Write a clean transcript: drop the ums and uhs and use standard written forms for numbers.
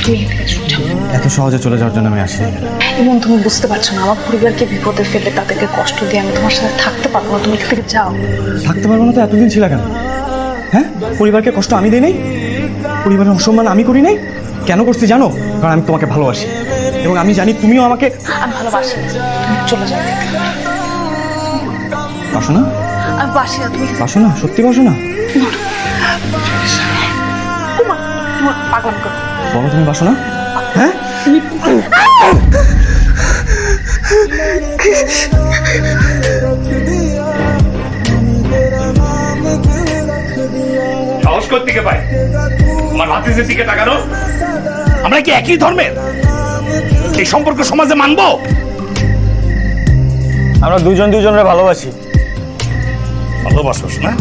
তুমি এখান থেকে চলে যাও। এত সহজে চলে যাওয়ার জন্য আমি আসি। এবং তুমি বুঝতে পারছো না, আমার পরিবারকে বিপদে ফেলে তাদেরকে কষ্ট দিয়ে আমি তোমার সাথে থাকতে পারবো না। তুমি এখান থেকে যাও। থাকতে পারবো না তো এতদিন ছিল কেন? হ্যাঁ, পরিবারকে কষ্ট আমি দিই নাই, পরিবারের অসম্মান আমি করি নাই। কেন করছি জানো? কারণ আমি তোমাকে ভালোবাসি এবং আমি জানি তুমিও আমাকে আমি ভালোবাসি না, তুমি চলে যাও এখান থেকে। বাসো না? আমি বাসি না, তুমি বাসো না? সত্যি বাসো না? তোমার পাগলামি করো। বলো তুমি বাসো না? হ্যাঁ, সাহস করতে কে পাই আমার ভাতিজের দিকে তাকানো? আমরা কি একই ধর্মের? এই সম্পর্ক সমাজে মানবো? আমরা দুজন দুজনের ভালোবাসি। ভালোবাসোস না?